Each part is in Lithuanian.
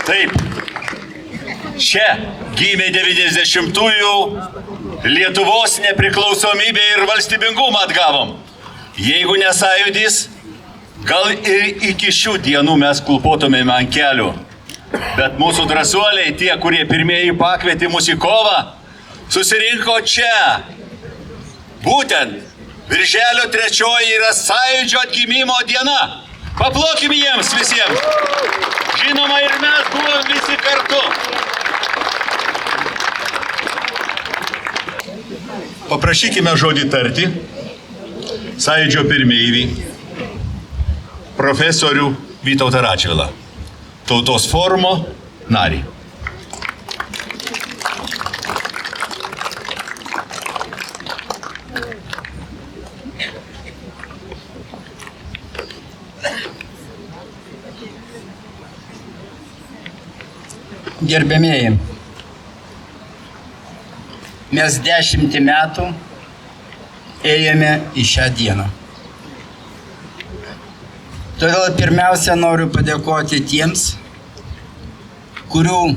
Taip, čia gimė 90-ųjų Lietuvos nepriklausomybę ir valstybingumą atgavom. Jeigu ne sąjūdis, gal ir iki šių dienų mes klūpotumėme ant kelių. Bet mūsų drąsuoliai, tie, kurie pirmieji pakvietė mus į kovą, susirinko čia. Būtent Birželio 3 yra sąjūdžio atgimimo diena. Paplokim jiems visiems. Žinoma, ir mes buvom visi kartu. Paprašykime žodį tarti sąjūdžio pirmeivį, profesorių Vytautą Radžvilą, Tautos forumo narį. Gerbėmieji, mes 10 metų ėjome į šią dieną. Todėl pirmiausia noriu padėkoti tiems, kurių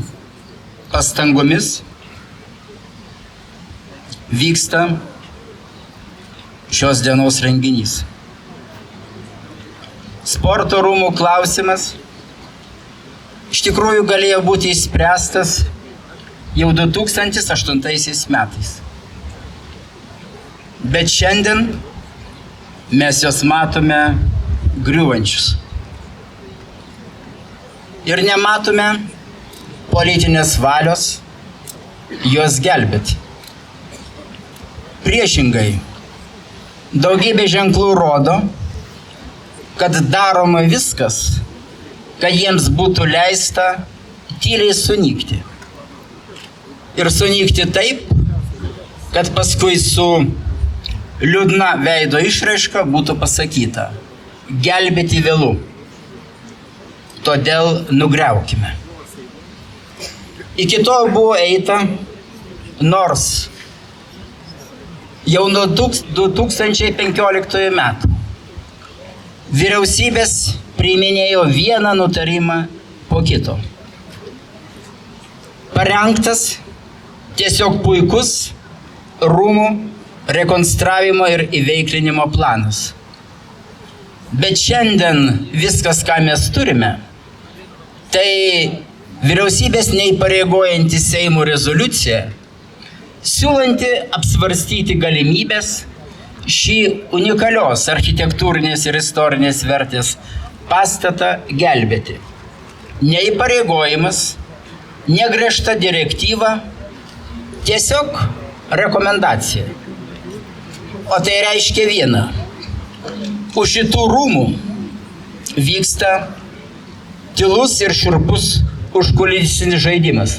pastangomis vyksta šios dienos renginys. Sporto rūmų klausimas iš tikrųjų galėjo būti išspręstas jau 2008 metais. Bet šiandien mes juos matome griūvančius. Ir nematome politinės valios juos gelbėti. Priešingai, daugybė ženklų rodo, kad daroma viskas, kad jiems būtų leista tyliai sunykti. Ir sunykti taip, kad paskui su liūdna veido išraiška būtų pasakyta: gelbėti vėlu, todėl nugriaukime. Iki to buvo eita, nors jau nuo 2015 metų vyriausybės priiminėjo vieną nutarimą po kito. Parengtas tiesiog puikus rūmų rekonstravimo ir įveiklinimo planas. Bet šiandien viskas, ką mes turime, tai vyriausybės neįpareigojanti Seimo rezoliucija, siūlanti apsvarstyti galimybės šį unikalios architektūrinės ir istorinės vertės pastatą gelbėti. Neįpareigojimas, negriežta direktyva, tiesiog rekomendacija. O tai reiškia vieną: už šitų rūmų vyksta tylus ir šiurpus užkulisinis žaidimas.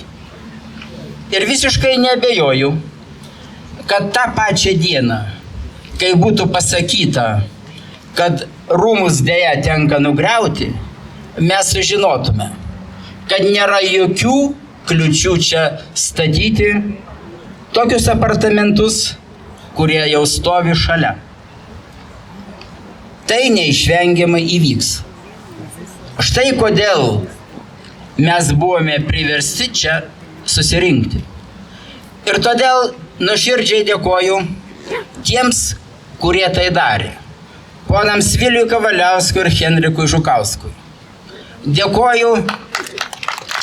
Ir visiškai neabejoju, kad tą pačią dieną, kai būtų pasakyta, kad rūmus dėja tenka nugriauti, mes sužinotume, kad nėra jokių kliučių čia statyti tokius apartamentus, kurie jau stovi šalia. Tai neišvengiamai įvyks. Štai kodėl mes buvome priversti čia susirinkti. Ir todėl nuoširdžiai dėkoju tiems, kurie tai darė. Ponams Viliui Kavaliauskui ir Henrikui Žukauskui. Dėkoju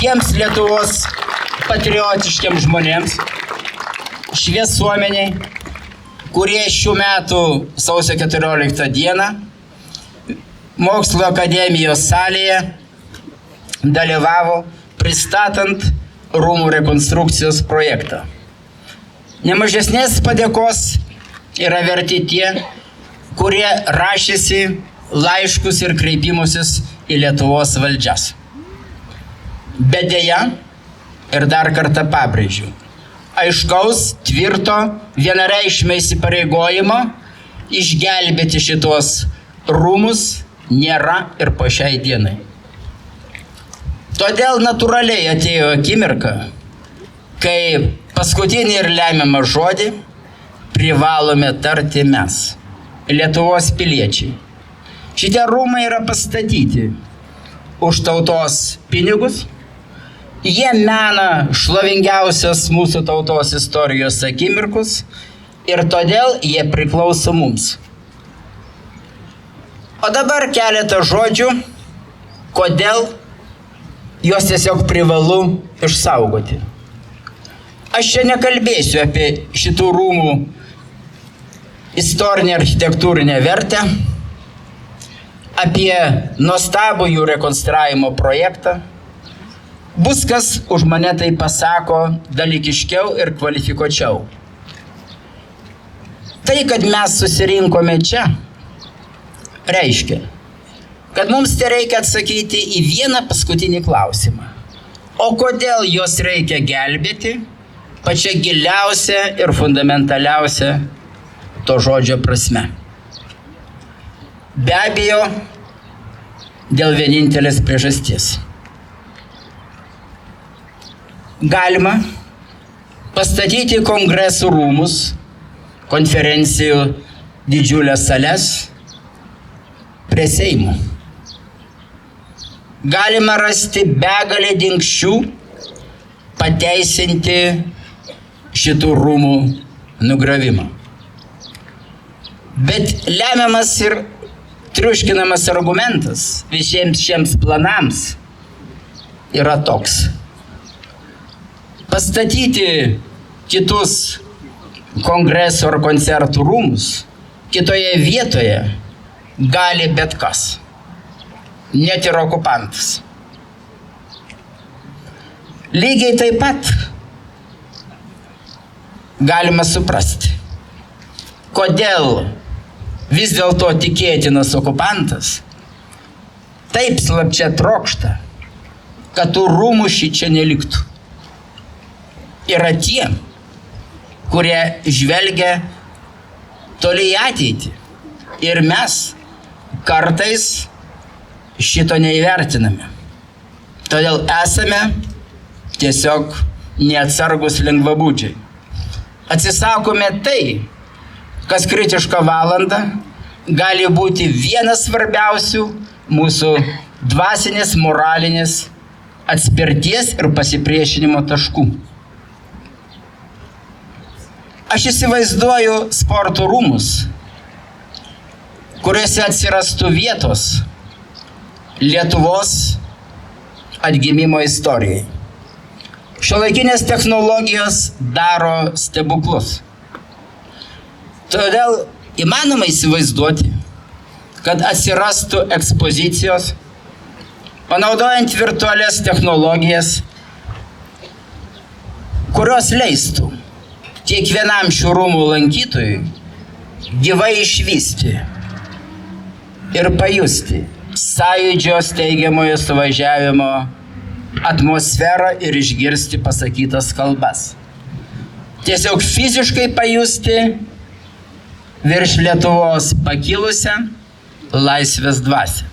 tiems Lietuvos patriotiškiams žmonėms, šviesuomeniai, kurie šių metų sausio 14 dieną Mokslo akademijos salėje dalyvavo pristatant rūmų rekonstrukcijos projektą. Nemažesnės padėkos yra verti tie, kurie rašėsi laiškus ir kreipimusis į Lietuvos valdžias. Bet deja, ir dar kartą pabrėžiu, aiškaus, tvirto, vienareikšmio įsipareigojimo išgelbėti šitos rūmus nėra ir po šiai dienai. Todėl natūraliai atėjo akimirka, kai paskutinį ir lemiamą žodį privalome tarti mes, Lietuvos piliečiai. Šitie rūmai yra pastatyti už tautos pinigus, Jie mena šlovingiausios mūsų tautos istorijos akimirkus ir todėl jie priklauso mums. O dabar keletą žodžių, kodėl juos tiesiog privalu išsaugoti. Aš čia nekalbėsiu apie šitų rūmų istorinę architektūrinę vertę, apie nuostabų jų rekonstravimo projektą. Bus kas už mane tai pasako dalykiškiau ir kvalifikuočiau. Tai, kad mes susirinkome čia, reiškia, kad mums tai reikia atsakyti į vieną paskutinį klausimą. O kodėl jos reikia gelbėti pačia giliausia ir fundamentaliausia to žodžio prasme? Be abejo, dėl vienintelės priežasties. Galima pastatyti kongresų rūmus, konferencijų didžiulės sales prie Seimo. Galima rasti begalę dingsčių pateisinti šitų rūmų nugravimą. Bet lemiamas ir triuškinamas argumentas visiems šiems planams yra toks. Pastatyti kitus kongreso ar koncertų rūmus kitoje vietoje gali bet kas, net ir okupantas. Lygiai taip pat galima suprasti, kodėl vis dėlto tikėtinas okupantas taip slapčia trokšta, kad tų rūmų šičia neliktų. Yra tie, kurie žvelgia toli į ateitį. Ir mes kartais šito neįvertiname. Todėl esame tiesiog neatsargus lengvabūdžiai. Atsisakome tai, kas kritišką valandą gali būti vienas svarbiausių mūsų dvasinės, moralinės atspirties ir pasipriešinimo taškų. Aš įsivaizduoju sporto rūmus, kuriuose atsirastų vietos Lietuvos atgimimo istorijai. Šiuolaikinės technologijos daro stebuklus. Todėl įmanoma įsivaizduoti, kad atsirastų ekspozicijos, panaudojant virtualias technologijas, kurios leistų kiekvienam šių rūmų lankytojui gyvai išvysti ir pajusti sąjūdžio steigiamojo suvažiavimo atmosferą ir išgirsti pasakytas kalbas. Tiesiog fiziškai pajusti virš Lietuvos pakilusią laisvės dvasią.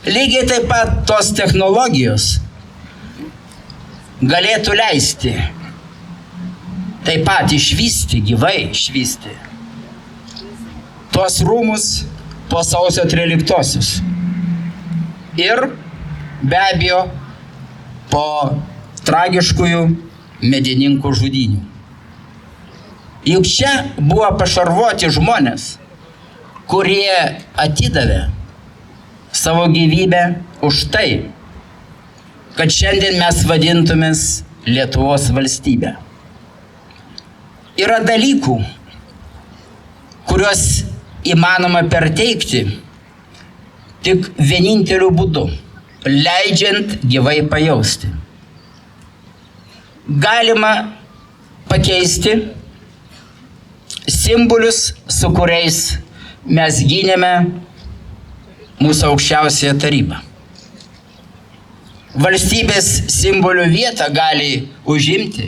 Lygiai taip pat tos technologijos galėtų leisti taip pat išvysti, gyvai išvysti tuos rūmus po sausio 13-osios. Ir be abejo po tragiškųjų medininkų žudynių. Juk čia buvo pašarvoti žmonės, kurie atidavė savo gyvybę už tai, kad šiandien mes vadintumės Lietuvos valstybę. Yra dalykų, kuriuos įmanoma perteikti tik vieninteliu būdu, leidžiant gyvai pajausti. Galima pakeisti simbolius, su kuriais mes gynėme mūsų aukščiausiąją tarybą. Valstybės simbolių vietą gali užimti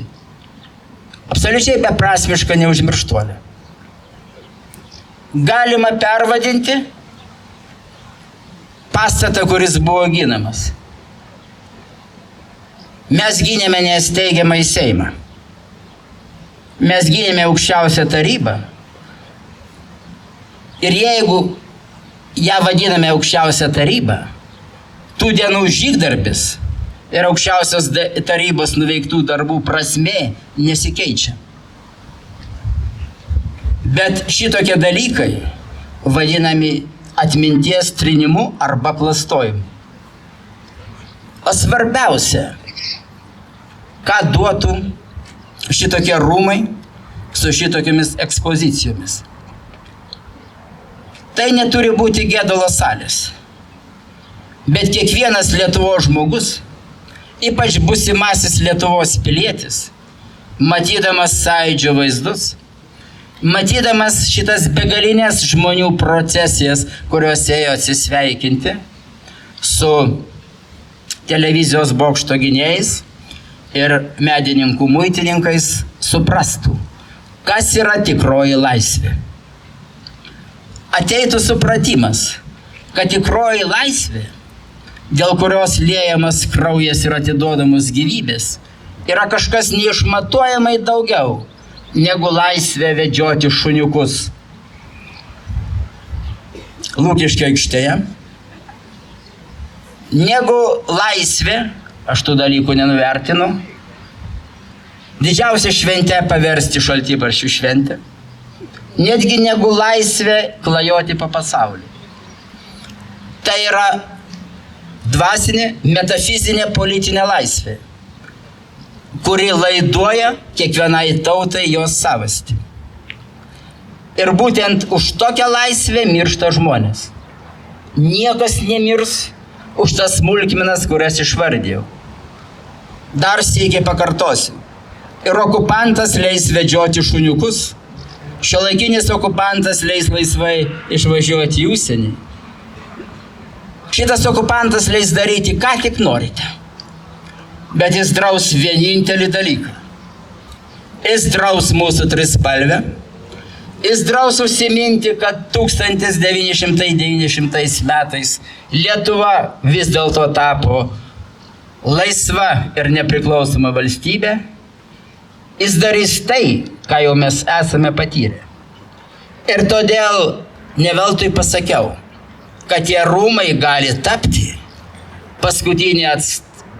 absoliučiai beprasmišką neužmirštuolę. Galima pervadinti pastatą, kuris buvo ginamas. Mes gynėme nesteigiamą į Seimą. Mes gynėme aukščiausią tarybą. Ir jeigu ją vadiname aukščiausią tarybą, tų dienų žygdarbis ir aukščiausios tarybos nuveiktų darbų prasmė nesikeičia. Bet šitokie dalykai vadinami atminties trinimu arba klastojimu. O svarbiausia, ką duotų šitokie rūmai su šitokiamis ekspozicijomis. Tai neturi būti gėdulo salės. Bet kiekvienas Lietuvos žmogus, ypač būsimasis Lietuvos pilietis, matydamas Sąjūdžio vaizdus, matydamas šitas begalinės žmonių procesijas, kurios ėjo atsisveikinti su televizijos bokšto gynėjais ir medininkų muitininkais, suprastų, kas yra tikroji laisvė. Ateitų supratimas, kad tikroji laisvė, dėl kurios liejamas kraujas ir atiduodamos gyvybės, yra kažkas neišmatuojamai daugiau negu laisvė vedžioti šuniukus Lukiškių aikštėje, negu laisvė, aš tų dalykų nenuvertinu, didžiausia šventė paversti šaltibarščių šventę, netgi negu laisvė klajoti po pasaulį. Tai yra dvasinė, metafizinė politinė laisvė, kuri laiduoja kiekvienai tautai jos savastį. Ir būtent už tokią laisvę miršta žmonės. Niekas nemirs už tas smulkmenas, kurias išvardėjau. Dar sykį pakartosiu. Ir okupantas leis vedžioti šuniukus, šiuolaikinis okupantas leis laisvai išvažiuoti į užsienį. Šitas okupantas leis daryti, ką tik norite. Bet jis draus vienintelį dalyką. Jis draus mūsų trispalvę. Jis draus užsiminti, kad 1990 metais Lietuva vis dėlto tapo laisva ir nepriklausoma valstybė. Jis darys tai, ką jau mes esame patyrę. Ir todėl neveltui pasakiau, kad tie rūmai gali tapti paskutinė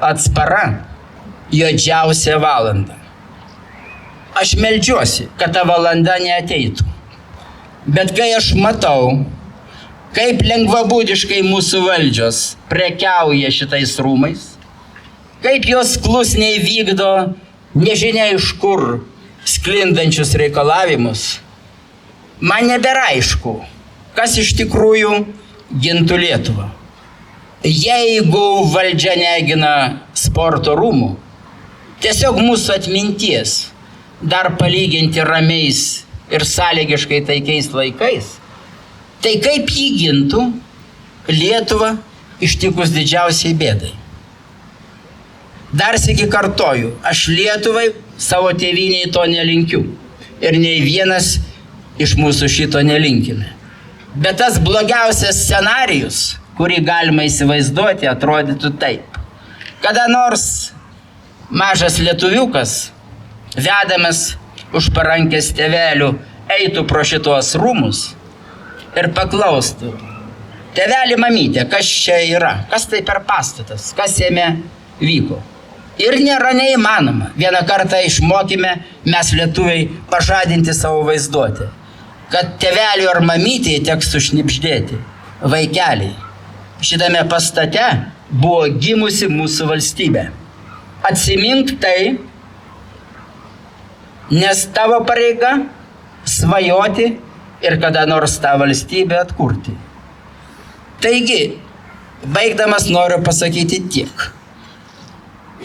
atspara juodžiausia valanda. Aš meldžiuosi, kad ta valanda neateitų. Bet kai aš matau, kaip lengvabūdiškai mūsų valdžios prekiauja šitais rūmais, kaip jos klusniai vykdo nežinia iš kur sklindančius reikalavimus, man nebėra aišku, kas iš tikrųjų gintų Lietuvą. Jeigu valdžia negina sporto rūmų, tiesiog mūsų atminties dar palyginti ramiais ir sąlygiškai taikiais laikais, tai kaip jį gintų Lietuvą ištikus didžiausiai bėdai. Dar sykį kartoju, aš Lietuvai, savo tėvynei to nelinkiu. Ir nei vienas iš mūsų šito nelinkime. Bet tas blogiausias scenarijus, kurį galima įsivaizduoti, atrodytų taip. Kada nors mažas lietuviukas, vedamas už parankės tėvelių, eitų pro šitos rūmus ir paklaustų: tėveli, mamytė, kas čia yra? Kas tai per pastatas? Kas jame vyko? Ir nėra neįmanoma. Vieną kartą išmokime mes lietuviai pažadinti savo vaizduotę, kad tėveliui ar mamytei teks sušnibždėti: vaikeliai, šitame pastate buvo gimusi mūsų valstybė. Atsimink tai, nes tavo pareiga svajoti ir kada nors tą valstybę atkurti. Taigi, baigdamas noriu pasakyti tiek.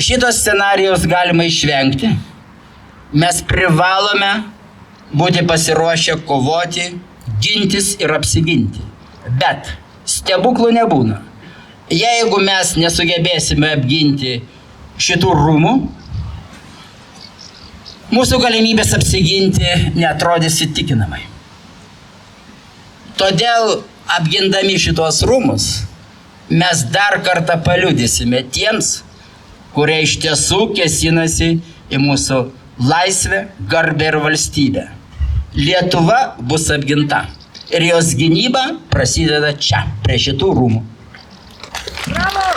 Šitos scenarijos galima išvengti. Mes privalome būti pasiruošę kovoti, gintis ir apsiginti. Bet stebuklų nebūna. Jeigu mes nesugebėsime apginti šitų rūmų, mūsų galimybės apsiginti neatrodys įtikinamai. Todėl, apgindami šitos rūmus, mes dar kartą paliudysime tiems, kurie iš tiesų kėsinasi į mūsų laisvę, garbę ir valstybę. Lietuva bus apginta ir jos gynyba prasideda čia, prie šitų rūmų. Bravo!